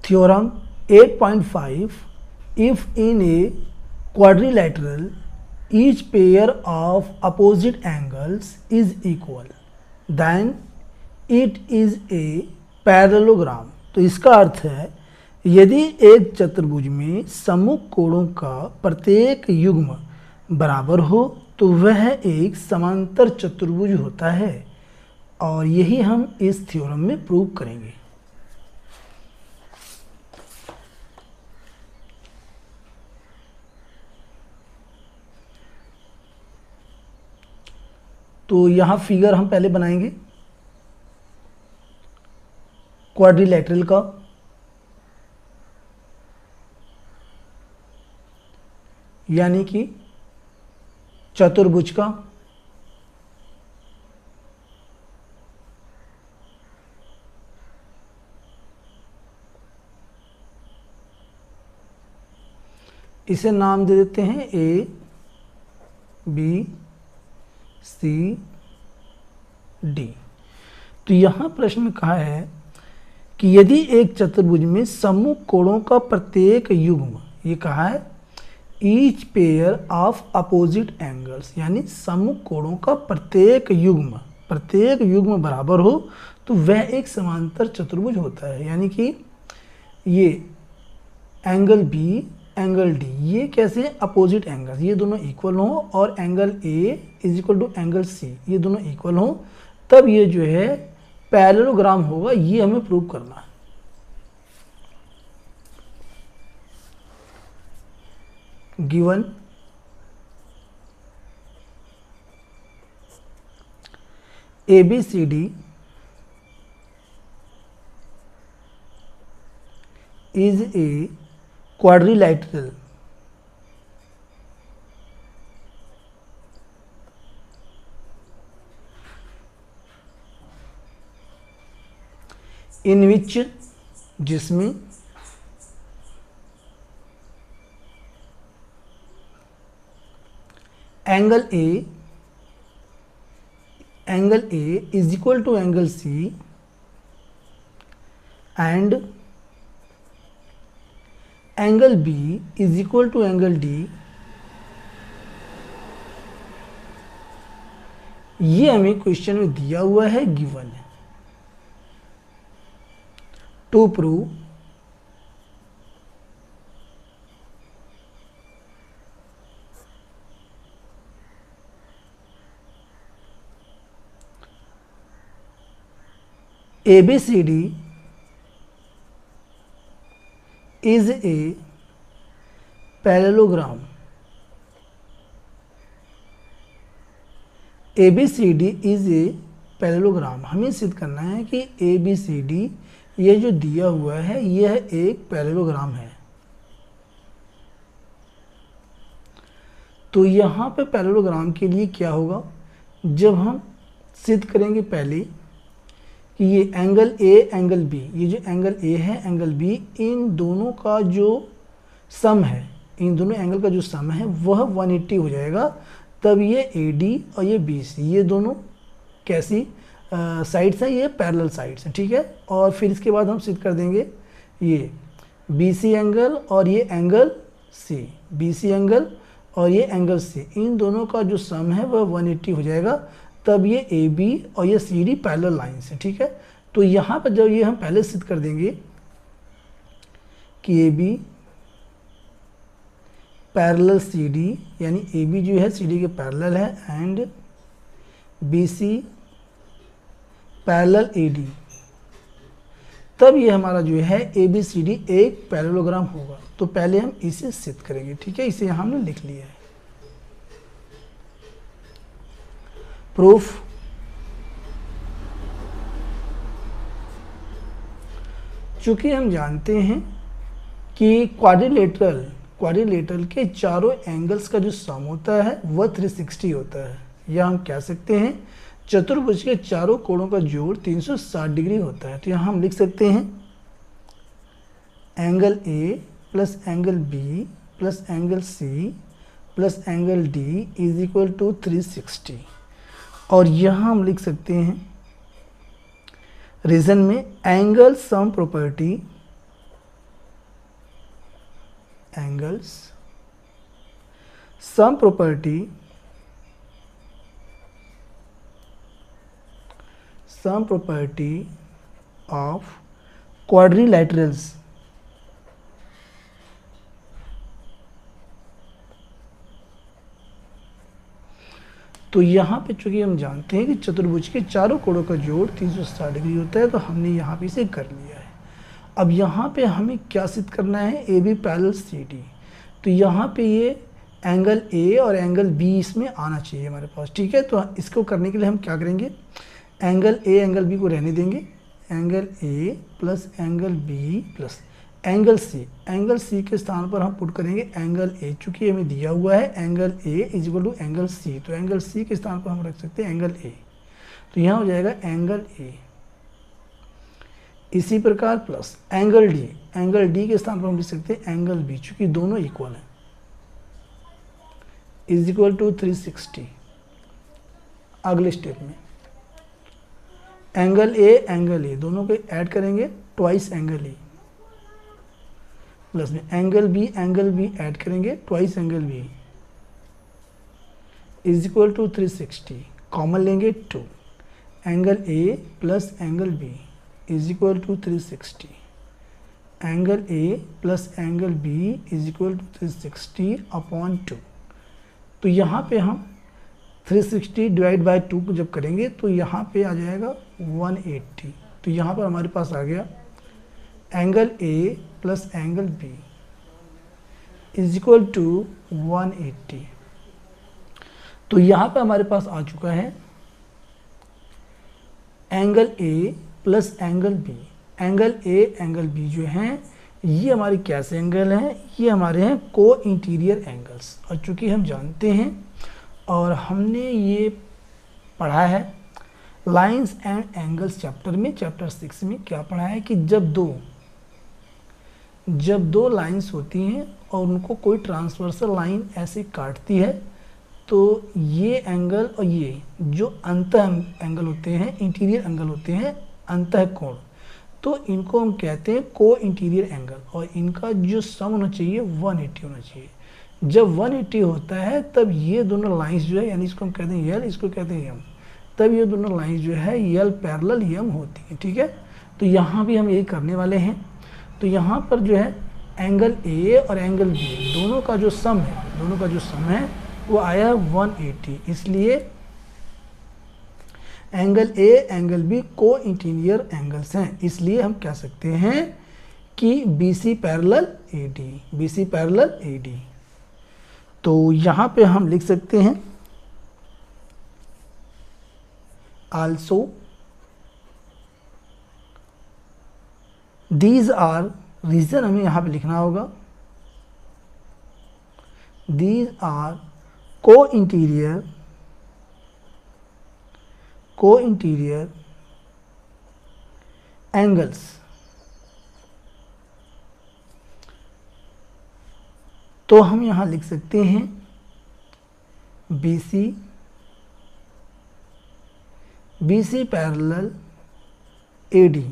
Theorem 8.5. If in a quadrilateral each pair of opposite angles is equal, then it is a parallelogram. तो इसका अर्थ है यदि एक चतुर्भुज में सम्मुख कोणों का प्रत्येक युग्म बराबर हो तो वह एक समांतर चतुर्भुज होता है, और यही हम इस थ्योरम में प्रूव करेंगे। तो यहाँ फिगर हम पहले बनाएंगे क्वाड्रिलैटरल का। यानी कि चतुर्भुज का। इसे नाम दे देते हैं ए बी सी डी। तो यहाँ प्रश्न में कहा है कि यदि एक चतुर्भुज में सम्मुख कोणों का प्रत्येक युग्म, ये कहा है each pair of opposite angles, यानी सम्मुख कोणों का प्रत्येक युग्म बराबर हो तो वह एक समांतर चतुर्भुज होता है। यानी कि ये एंगल बी एंगल डी, ये कैसे अपोजिट एंगल्स, ये दोनों इक्वल हो, और angle A is equal to angle C, ये दोनों इक्वल हो, तब ये जो है पैरेललोग्राम होगा। ये हमें प्रूव करना है। Given ABCD is a quadrilateral in which, जिसमें angle A is equal to angle C and angle B is equal to angle D. ये हमें क्वेश्चन में दिया हुआ है, गिवन है। To prove ABCD is a parallelogram. ABCD is a parallelogram। हमें सिद्ध करना है कि ABCD ये जो दिया हुआ है यह एक पैरेललोग्राम है। तो यहाँ पे पैरेललोग्राम के लिए क्या होगा, जब हम सिद्ध करेंगे पहले कि ये एंगल ए एंगल बी, ये जो एंगल ए है एंगल बी, इन दोनों का जो सम है, इन दोनों एंगल का जो सम है वह 180 हो जाएगा। तब ये AD और ये BC, ये दोनों कैसी साइड्स हैं, ये पैरेलल साइड्स हैं, ठीक है। और फिर इसके बाद हम सिद्ध कर देंगे ये BC एंगल और ये एंगल C, BC एंगल और ये एंगल C, इन दोनों का जो सम है वह 180 हो जाएगा। तब ये AB और ये CD पैरेलल लाइन्स है, ठीक है। तो यहाँ पर जब ये हम पहले सिद्ध कर देंगे कि AB पैरेलल CD, यानी AB जो है CD के पैरेलल है, एंड BC पैरेलल AD, तब ये हमारा जो है ABCD एक पैरेललोग्राम होगा। तो पहले हम इसे सिद्ध करेंगे, ठीक है। इसे यहाँ हमने लिख लिया है। प्रूफ, चूंकि हम जानते हैं कि क्वाड्रिलेटरल के चारों एंगल्स का जो सम होता है वह 360 होता है, या हम कह सकते हैं चतुर्भुज के चारों कोणों का जोड़ 360 डिग्री होता है। तो यहाँ हम लिख सकते हैं angle A plus angle B plus angle C plus angle D is equal to 360। और यहाँ हम लिख सकते हैं रीजन में angle sum property angles, sum property of quadrilaterals. तो यहाँ पे चूंकि हम जानते हैं कि चतुर्भुज के चारों कोणों का जोड़ 360 डिग्री होता है, तो हमने यहाँ पे इसे कर लिया है। अब यहाँ पे हमें क्या सिद्ध करना है, A B parallel C D. तो यहाँ पे ये एंगल ए और एंगल बी इसमें आना चाहिए हमारे पास, ठीक है। तो इसको करने के लिए हम क्या करेंगे, एंगल ए एंगल बी को रहने देंगे, angle A plus angle B plus angle C के स्थान पर हम पुट करेंगे एंगल ए, चूंकि हमें दिया हुआ है angle A is equal to angle C, तो एंगल सी के स्थान पर हम रख सकते हैं एंगल ए, तो यहाँ हो जाएगा एंगल ए। इसी प्रकार प्लस एंगल डी के स्थान पर हम लिख सकते हैं एंगल बी, चूंकि दोनों इक्वल हैं, इज इक्वल टू 360। अगले स्टेप में एंगल ए दोनों को ऐड करेंगे, ट्वाइस एंगल ए, प्लस में एंगल बी ऐड करेंगे, twice angle B, is equal to 360। Common लेंगे 2, angle A plus angle B is equal to 360, angle A plus angle B is equal to 360 upon 2। तो यहाँ पे हम 360 divide by 2 को जब करेंगे तो यहाँ पे आ जाएगा 180। तो यहाँ पर हमारे पास आ गया angle A plus angle B is equal to 180। तो यहाँ पे हमारे पास आ चुका है angle A plus angle B. Angle A angle B जो हैं ये हमारे कैसे एंगल हैं, ये हमारे हैं को इंटीरियर एंगल्स। और चूंकि हम जानते हैं और हमने ये पढ़ा है लाइंस एंड एंगल्स चैप्टर में, चैप्टर 6 में क्या पढ़ा है कि जब दो लाइंस होती हैं और उनको कोई ट्रांसवर्सल लाइन ऐसे काटती है, तो ये एंगल और ये जो अंतः एंगल होते हैं, इंटीरियर एंगल होते हैं, अंतः कोण, तो इनको हम कहते हैं को इंटीरियर एंगल। और इनका जो सम होना चाहिए 180 होना चाहिए। जब 180 होता है तब ये दोनों लाइंस जो है, यानी इसको हम कहते हैं यल, इसको कहते हैं यम, तब ये दोनों लाइंस जो है यल पैरेलल यम होती हैं, ठीक है। तो यहाँ भी हम यही करने वाले हैं। तो यहाँ पर जो है एंगल ए और एंगल बी दोनों का जो सम है वो आया 180। इसलिए एंगल ए एंगल बी को इंटीरियर एंगल्स हैं। इसलिए हम कह सकते हैं कि BC पैरेलल AD। तो यहाँ पे हम लिख सकते हैं आल्सो दीज आर, रीजन हमें यहाँ पे लिखना होगा, दीज आर को इंटीरियर एंगल्स। तो हम यहाँ लिख सकते हैं BC पैरेलल AD।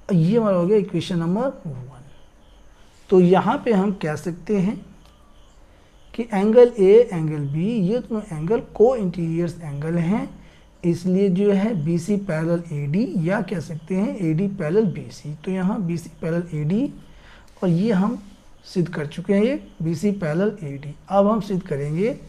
ये हमारा हो गया इक्वेशन नंबर 1। तो यहाँ पे हम कह सकते हैं कि एंगल ए एंगल बी ये दोनों एंगल को इंटीरियर्स एंगल हैं। इसलिए जो है BC पैरेलल AD, या कह सकते हैं AD पैरेलल BC। तो यहाँ BC पैरेलल AD और ये हम सिद्ध कर चुके हैं, ये BC पैरेलल AD। अब हम सिद्ध करेंगे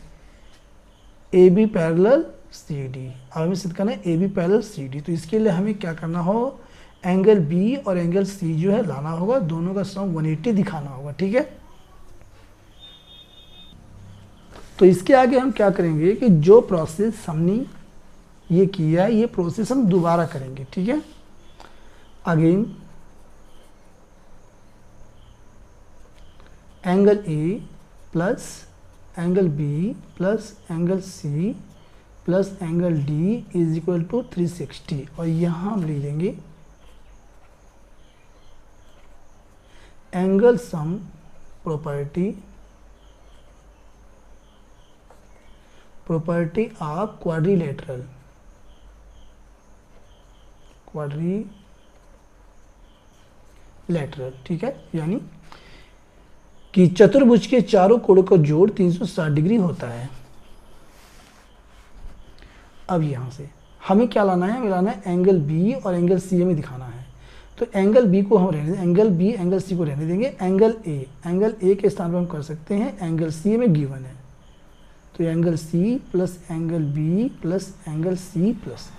AB पैरेलल CD। अब हमें सिद्ध करना है AB पैरेलल CD। तो इसके लिए हमें क्या करना हो, एंगल B और एंगल C जो है लाना होगा, दोनों का सम 180 दिखाना होगा, ठीक है। तो इसके आगे हम क्या करेंगे कि जो प्रोसेस हमने ये किया है ये प्रोसेस हम दोबारा करेंगे, ठीक है। Again angle A plus angle B plus angle C plus angle D is equal to 360। और यहाँ हम ले लेंगे angle sum property of quadrilateral, ठीक है। यानी कि चतुर्भुज के चारों कोणों का जोड़ 360 डिग्री होता है। अब यहाँ से हमें क्या लाना है, हमें लाना है एंगल बी और एंगल सी हमें दिखाना है। तो एंगल बी को हम रहने देंगे, एंगल बी एंगल सी को रहने देंगे। एंगल ए के स्थान पर हम कर सकते हैं एंगल सी में गिवन है, तो angle C plus angle B plus angle C plus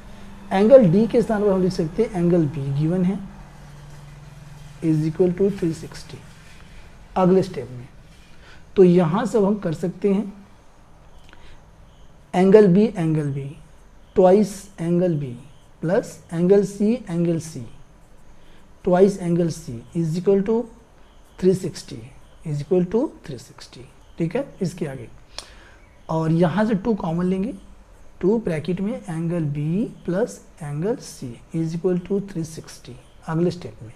angle D के स्थान पर हम लिख सकते हैं एंगल बी गिवन है इज इक्वल टू 360। अगले स्टेप में तो यहाँ से हम कर सकते हैं angle B twice angle B plus angle C twice angle C is equal to 360 ठीक है। इसके आगे और यहाँ से 2 कॉमन लेंगे, 2 ब्रैकेट में angle B plus angle C is equal to 360। अगले स्टेप में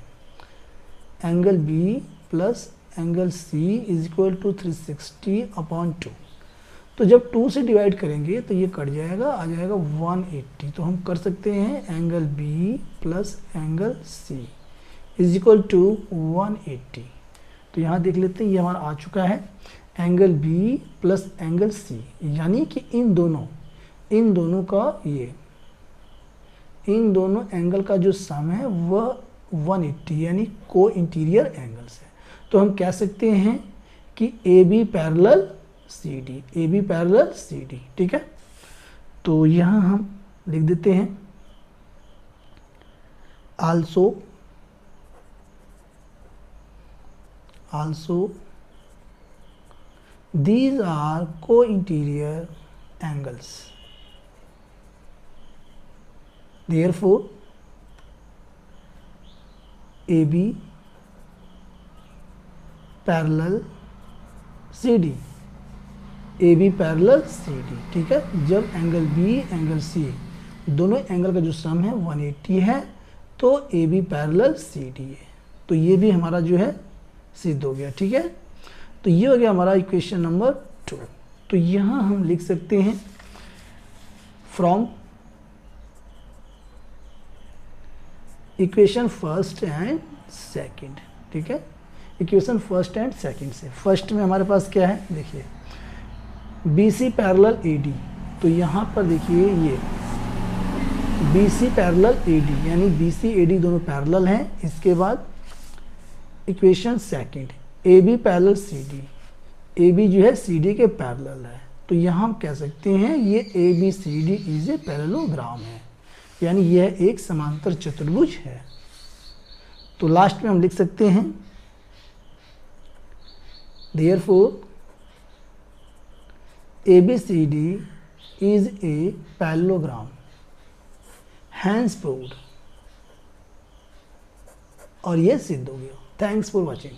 angle B plus angle C is equal to 360 upon 2। तो जब 2 से डिवाइड करेंगे तो ये कट जाएगा, आ जाएगा 180। तो हम कर सकते हैं angle B plus angle C is equal to 180। तो यहाँ देख लेते हैं ये हमारा आ चुका है angle B plus angle C, यानी कि इन दोनों का इन दोनों एंगल का जो सम है वह 180 यानी को इंटीरियर एंगल्स है। तो हम कह सकते हैं कि A B parallel C D, ठीक है। तो यहाँ हम लिख देते हैं also these are co-interior angles, therefore AB parallel CD, ठीक है। जब एंगल बी एंगल सी दोनों एंगल का जो सम है 180 है तो AB पैरेलल CD है, तो ये भी हमारा जो है सिद्ध हो गया, ठीक है। तो ये हो गया हमारा इक्वेशन नंबर 2। तो यहाँ हम लिख सकते हैं from equation first and second, ठीक है। इक्वेशन फर्स्ट एंड सेकंड से फर्स्ट में हमारे पास क्या है, देखिए BC पैरेलल AD। तो यहाँ पर देखिए ये BC पैरेलल AD यानी BC AD दोनों पैरेलल हैं। इसके बाद equation second AB parallel CD, AB जो है CD के पैरेलल है। तो यहाँ हम कह सकते हैं ये ABCD इज ए पैरेललोग्राम है, यानी यह एक समांतर चतुर्भुज है। तो लास्ट में हम लिख सकते हैं therefore ABCD is a parallelogram, hence proved, और यह सिद्ध हो गया। Thanks for watching.